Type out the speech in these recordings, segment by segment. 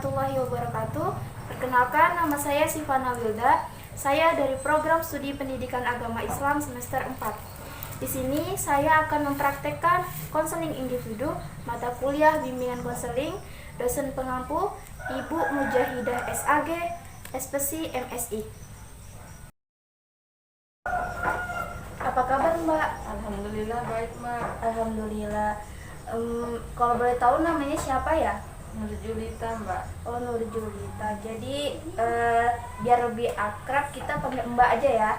warahmatullahi wabarakatuh. Perkenalkan, nama saya Sifana Wilda. Saya dari program studi pendidikan agama Islam semester 4. Di sini saya akan mempraktekkan konseling individu, mata kuliah bimbingan konseling, dosen pengampu, Ibu Mujahidah SAG, SPSI MSI. Apa kabar Mbak? Alhamdulillah baik Mbak. Alhamdulillah. Kalau boleh tahu namanya siapa ya? Nur Julita Mbak. Oh, Nur Julita. Jadi biar lebih akrab kita panggil Mbak aja ya.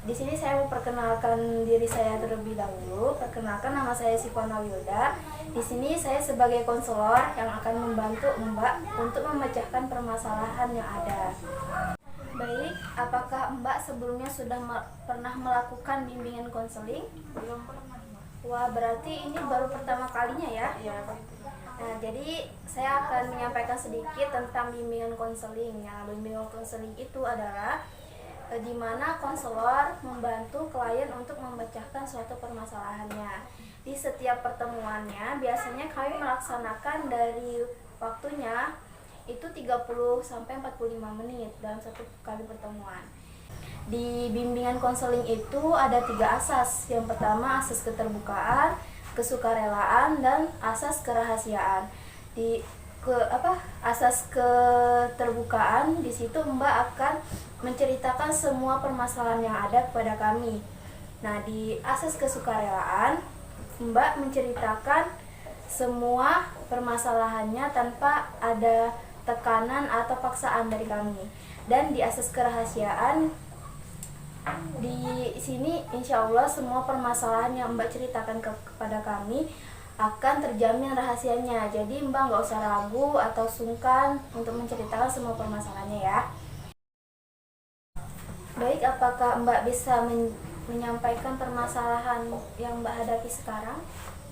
Di sini saya mau perkenalkan diri saya terlebih dahulu. Perkenalkan, nama saya Sifana Wilda. Di sini saya sebagai konselor yang akan membantu Mbak untuk memecahkan permasalahan yang ada. Baik, apakah Mbak sebelumnya sudah pernah melakukan bimbingan konseling? Belum pernah Mbak. Wah, berarti ini baru pertama kalinya ya? Iya begitu. Nah, jadi saya akan menyampaikan sedikit tentang bimbingan konseling. Nah, bimbingan konseling itu adalah di mana konselor membantu klien untuk memecahkan suatu permasalahannya. Di setiap pertemuannya biasanya kami melaksanakan dari waktunya itu 30 sampai 45 menit dalam satu kali pertemuan. Di bimbingan konseling itu ada 3 asas. Yang pertama asas keterbukaan, kesukarelaan, dan asas kerahasiaan. Asas keterbukaan, di situ Mbak akan menceritakan semua permasalahan yang ada kepada kami. Nah, di asas kesukarelaan, Mbak menceritakan semua permasalahannya tanpa ada tekanan atau paksaan dari kami. Dan di asas kerahasiaan, di sini insya Allah semua permasalahan yang Mbak ceritakan kepada kami akan terjamin rahasianya. Jadi Mbak nggak usah ragu atau sungkan untuk menceritakan semua permasalahannya ya. Baik, apakah Mbak bisa menyampaikan permasalahan yang Mbak hadapi sekarang?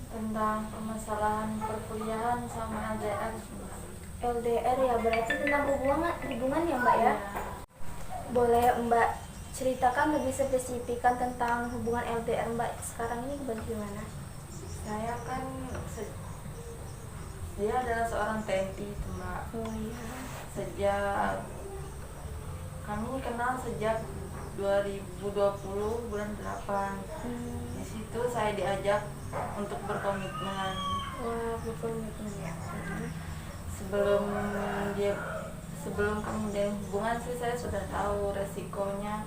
Tentang permasalahan perkuliahan sama LDR Mbak. LDR ya, berarti tentang hubungan ya Mbak ya? Boleh Mbak ceritakan lebih spesifikan tentang hubungan LDR Mbak sekarang ini bagaimana? Saya kan dia adalah seorang TNI itu Mbak. Oh iya. Kami kenal sejak 2020 bulan 8. Di situ saya diajak untuk berkomitmen. Wah, berkomitmen ya. Sebelum kemudian hubungan sih saya sudah tahu resikonya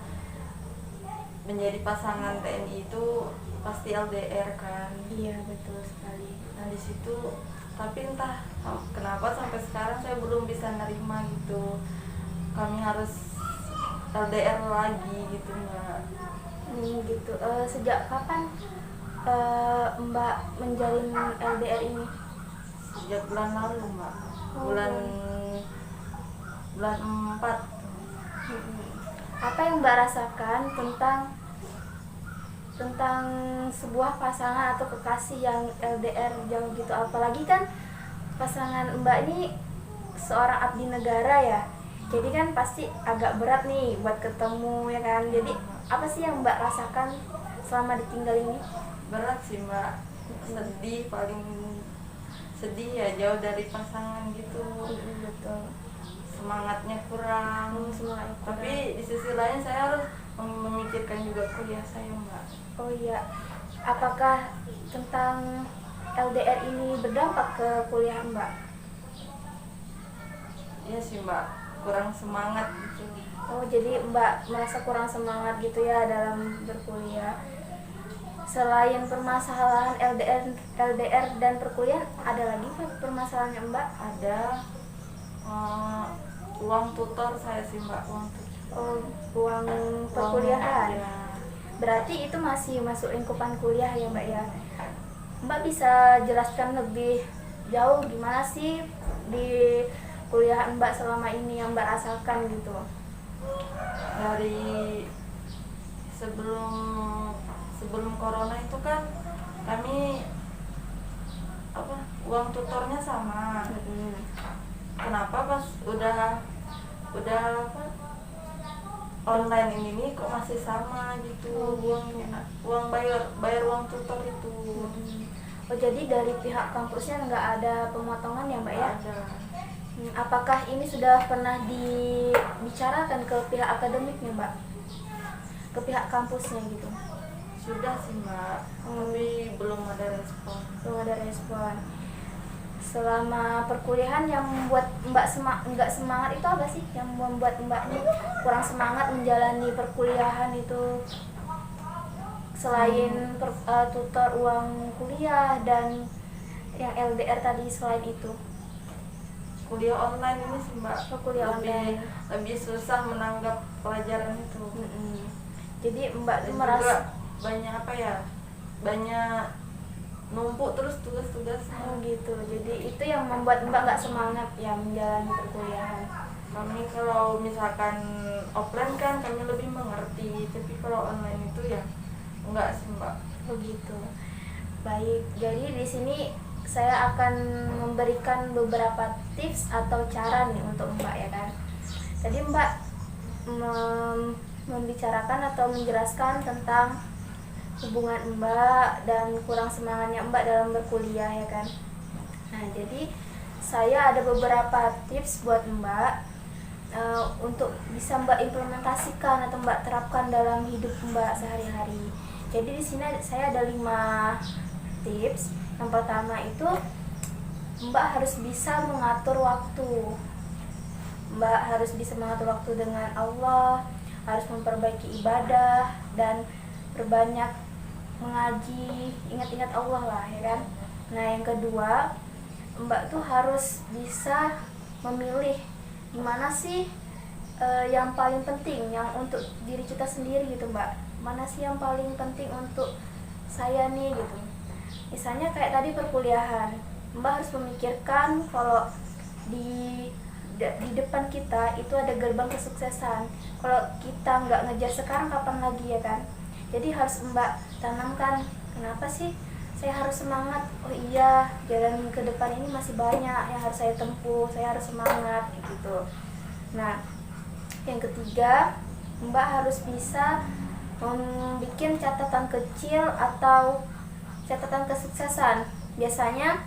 menjadi pasangan TNI itu pasti LDR kan. Iya, betul sekali. Nah di situ tapi entah kenapa sampai sekarang saya belum bisa nerima gitu. Kami harus LDR lagi gitu Mbak. Gitu. Sejak kapan Mbak menjalin LDR ini? Sejak bulan lalu Mbak. Oh. Bulan 4. Apa yang Mbak rasakan tentang sebuah pasangan atau kekasih yang LDR jauh gitu, apalagi kan pasangan Mbak ini seorang abdi negara ya, jadi kan pasti agak berat nih buat ketemu ya kan. Jadi apa sih yang Mbak rasakan selama ditinggal ini? Berat sih Mbak, paling sedih ya, jauh dari pasangan gitu. Betul. Semangatnya kurang. Tapi di sisi lain saya harus memikirkan juga kuliah saya Mbak. Oh iya, apakah tentang LDR ini berdampak ke kuliah Mbak? Iya sih Mbak, kurang semangat gitu. Oh, jadi Mbak merasa kurang semangat gitu ya dalam berkuliah. Selain permasalahan LDR dan perkuliahan, ada lagi permasalahannya Mbak? Ada uang tutor saya sih Mbak, uang tutor. Oh, uang perkuliahan. Ya. Berarti itu masih masuk lingkupan kuliah ya Mbak ya? Mbak bisa jelaskan lebih jauh gimana sih di kuliah Mbak selama ini yang Mbak rasakan gitu? Dari sebelum corona itu kan kami uang tutornya sama. Kenapa pas udah online ini kok masih sama gitu, uang bayar uang tutor itu. Oh, jadi dari pihak kampusnya nggak ada pemotongan ya Mbak ya? Nggak ada. Apakah ini sudah pernah dibicarakan ke pihak akademiknya Mbak? Ke pihak kampusnya gitu? Sudah sih Mbak, tapi belum ada respon. Belum ada respon. Selama perkuliahan yang membuat Mbak nggak semangat itu apa sih? Yang membuat Mbak ini kurang semangat menjalani perkuliahan itu? Selain tutor uang kuliah dan yang LDR tadi, selain itu? Kuliah online ini sih Mbak, Kuliah online. lebih susah menanggap pelajaran itu. Jadi Mbak tuh Dan merasa juga banyak apa ya, banyak numpuk terus tugas-tugasnya. oh gitu. Jadi itu yang membuat Mbak nggak semangat ya menjalani perkuliahan. Kami kalau misalkan offline kan kami lebih mengerti, tapi kalau online itu ya enggak sih Mbak. Oh gitu. Baik. Jadi di sini saya akan memberikan beberapa tips atau cara nih untuk Mbak ya kan. Tadi Mbak membicarakan atau menjelaskan tentang hubungan Mbak dan kurang semangatnya Mbak dalam berkuliah ya kan. Nah, jadi saya ada beberapa tips buat Mbak untuk bisa Mbak implementasikan atau Mbak terapkan dalam hidup Mbak sehari-hari. Jadi di sini saya ada 5 tips. Yang pertama itu Mbak harus bisa mengatur waktu. Mbak harus bisa mengatur waktu dengan Allah, harus memperbaiki ibadah dan berbanyak mengaji, ingat-ingat Allah lah ya kan. Nah, yang kedua, Mbak tuh harus bisa memilih gimana sih yang paling penting yang untuk diri kita sendiri gitu Mbak. Mana sih yang paling penting untuk saya nih gitu. Misalnya kayak tadi perkuliahan, Mbak harus memikirkan kalau di depan kita itu ada gerbang kesuksesan. Kalau kita nggak ngejar sekarang, kapan lagi ya kan? Jadi harus Mbak tanamkan, kenapa sih saya harus semangat? Oh iya, jalan ke depan ini masih banyak yang harus saya tempuh, saya harus semangat gitu. Nah, yang ketiga, Mbak harus bisa membuat catatan kecil atau catatan kesuksesan. Biasanya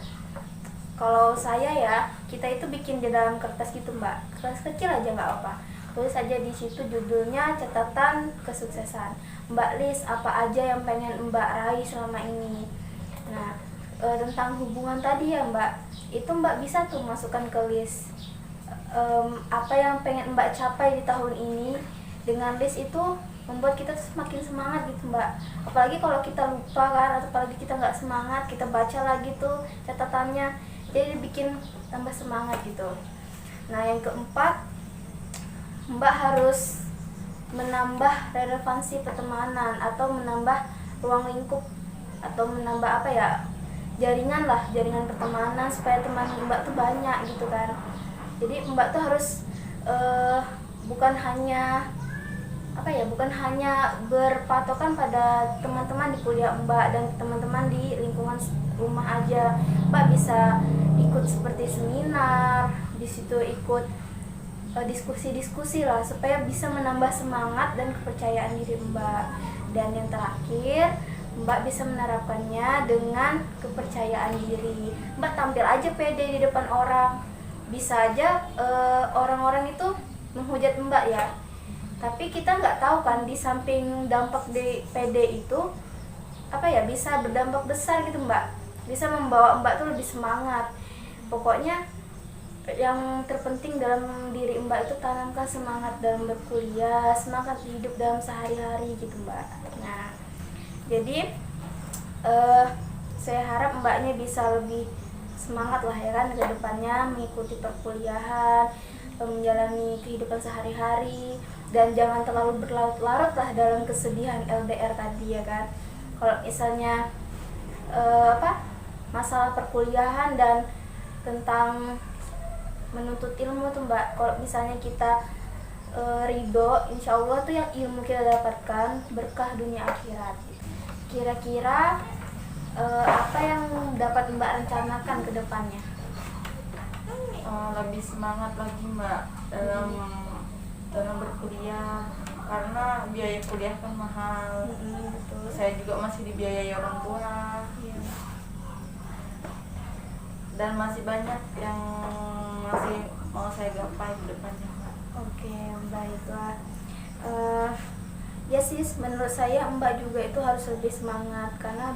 kalau saya ya, kita itu bikin di dalam kertas gitu Mbak, kertas kecil aja nggak apa, tulis aja di situ judulnya catatan kesuksesan. Mbak list apa aja yang pengen Mbak raih selama ini. Nah, tentang hubungan tadi ya Mbak, itu Mbak bisa tuh masukkan ke list apa yang pengen Mbak capai di tahun ini. Dengan list itu membuat kita semakin semangat gitu Mbak. Apalagi kalau kita lupa kan, atau apalagi kita nggak semangat, kita baca lagi tuh catatannya, jadi bikin tambah semangat gitu. Nah, yang keempat, Mbak harus menambah relevansi pertemanan atau menambah ruang lingkup atau menambah apa ya, jaringan lah, jaringan pertemanan supaya teman Mbak tuh banyak gitu kan. Jadi Mbak tuh harus bukan hanya berpatokan pada teman-teman di kuliah Mbak dan teman-teman di lingkungan rumah aja. Mbak bisa ikut seperti seminar, di situ ikut diskusi-diskusi lah supaya bisa menambah semangat dan kepercayaan diri Mbak. Dan yang terakhir, Mbak bisa menerapkannya dengan kepercayaan diri. Mbak tampil aja pede di depan orang. Bisa aja orang-orang itu menghujat Mbak ya. Tapi kita nggak tahu kan, di samping dampak di PD itu bisa berdampak besar gitu Mbak, bisa membawa Mbak tuh lebih semangat. Pokoknya yang terpenting dalam diri Mbak itu tanamkan semangat dalam berkuliah, semangat hidup dalam sehari-hari gitu Mbak. Nah, jadi saya harap Mbaknya bisa lebih semangat lah ya kan ke depannya mengikuti perkuliahan, menjalani kehidupan sehari-hari, dan jangan terlalu berlarut-larut lah dalam kesedihan LDR tadi ya kan. Kalau misalnya masalah perkuliahan dan tentang menuntut ilmu tuh Mbak, kalau misalnya kita ridho, insya Allah tuh yang ilmu kita dapatkan berkah dunia akhirat gitu. Kira-kira apa yang dapat Mbak rencanakan ke depannya? Lebih semangat lagi Mbak dalam berkuliah, karena biaya kuliah kan mahal. Betul. Saya juga masih dibiayai orang tua. Iya. dan masih banyak yang masih mau saya gapai ke depannya, Mbak. Oke, baiklah. Ya sih, menurut saya Mbak juga itu harus lebih semangat karena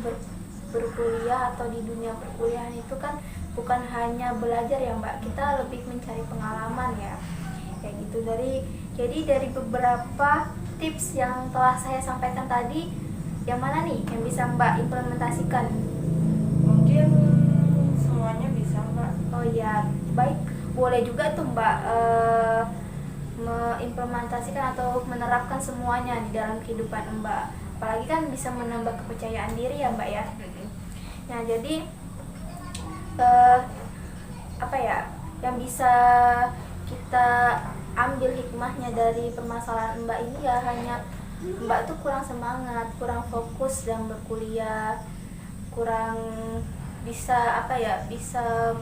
berkuliah atau di dunia perkuliahan itu kan bukan hanya belajar ya Mbak, kita lebih mencari pengalaman ya. Kayak gitu jadi dari beberapa tips yang telah saya sampaikan tadi, yang mana nih yang bisa Mbak implementasikan? Mungkin semuanya bisa, Mbak. Oh ya, baik. Boleh juga tuh Mbak mengimplementasikan atau menerapkan semuanya di dalam kehidupan Mbak. Apalagi kan bisa menambah kepercayaan diri ya Mbak ya. Nah jadi apa ya yang bisa kita ambil hikmahnya dari permasalahan Mbak ini ya hanya Mbak tuh kurang semangat, kurang fokus dalam berkuliah, kurang bisa bisa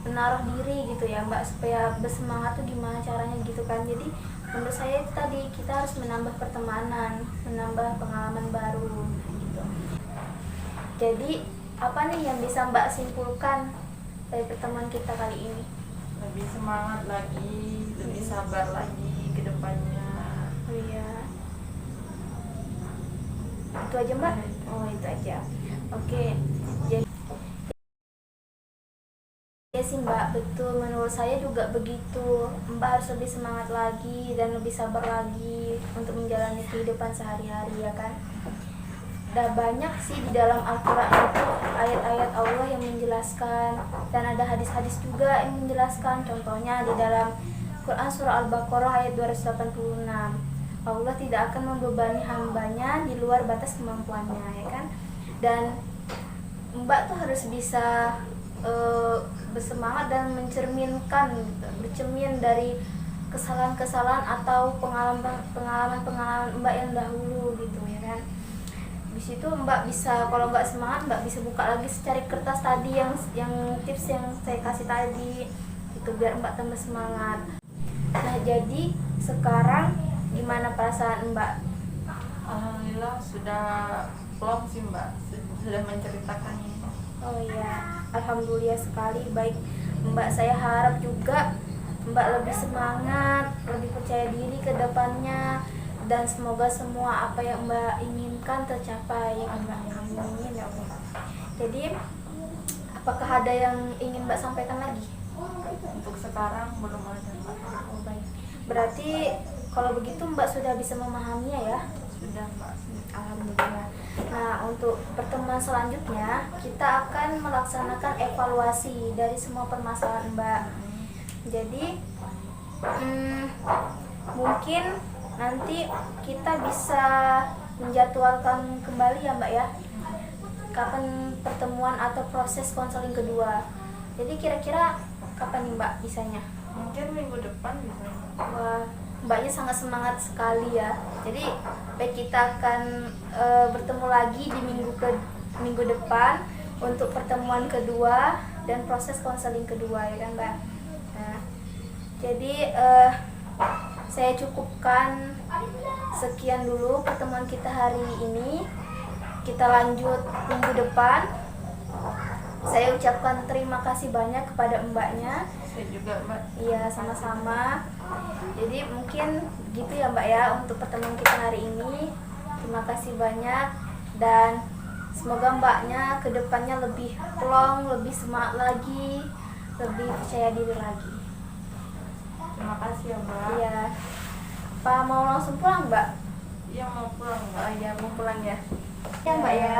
menaruh diri gitu ya Mbak, supaya bersemangat tuh gimana caranya gitu kan. Jadi menurut saya itu tadi kita harus menambah pertemanan, menambah pengalaman baru gitu. Jadi apa nih yang bisa Mbak simpulkan dari pertemuan kita kali ini? Lebih semangat lagi, lebih sabar lagi ke depannya. Oh iya, itu aja Mbak. Oh itu aja. Oke, jadi ya sih Mbak, betul, menurut saya juga begitu. Mbak harus lebih semangat lagi dan lebih sabar lagi untuk menjalani kehidupan sehari-hari ya kan. Udah banyak sih di dalam Al-Quran itu ayat-ayat Allah yang menjelaskan, dan ada hadis-hadis juga yang menjelaskan. Contohnya di dalam Quran surah Al-Baqarah ayat 286, Allah tidak akan membebani hambanya di luar batas kemampuannya ya kan. Dan Mbak tuh harus bisa bersemangat dan bercermin dari kesalahan-kesalahan atau pengalaman Mbak yang dahulu gitu ya kan. Di situ Mbak bisa, kalau nggak semangat Mbak bisa buka lagi secari kertas tadi yang tips yang saya kasih tadi itu biar Mbak tambah semangat. Nah jadi sekarang gimana perasaan Mbak? Alhamdulillah sudah plong sih Mbak, sudah menceritakannya. Oh iya, alhamdulillah sekali. Baik Mbak, saya harap juga Mbak lebih semangat, lebih percaya diri ke depannya, dan semoga semua apa yang Mbak inginkan tercapai ya Mbak. Amin ya Allah. Jadi apakah ada yang ingin Mbak sampaikan lagi? Untuk sekarang belum ada, Mbak. Oh baik, berarti kalau begitu Mbak sudah bisa memahaminya ya? Sudah, Mbak. Alhamdulillah. Nah, untuk pertemuan selanjutnya kita akan melaksanakan evaluasi dari semua permasalahan Mbak. Jadi mungkin nanti kita bisa menjadwalkan kembali ya Mbak ya, kapan pertemuan atau proses konseling kedua. Jadi kira-kira kapan nih Mbak bisanya? Mungkin minggu depan bisa. Wah, Mbaknya sangat semangat sekali ya. Jadi baik, kita akan bertemu lagi di minggu depan untuk pertemuan kedua dan proses konseling kedua ya kan Mbak. Nah, jadi saya cukupkan sekian dulu pertemuan kita hari ini. Kita lanjut minggu depan. Saya ucapkan terima kasih banyak kepada Mbaknya. Saya juga, Mbak. Iya, sama-sama. Jadi mungkin gitu ya Mbak ya untuk pertemuan kita hari ini. Terima kasih banyak dan semoga Mbaknya kedepannya lebih plong, lebih semangat lagi, lebih percaya diri lagi. Terima kasih ya, Mbak. Iya. Apa mau langsung pulang Mbak? Iya, mau pulang, Mbak. Oh iya, mau pulang ya. Ya Mbak ya.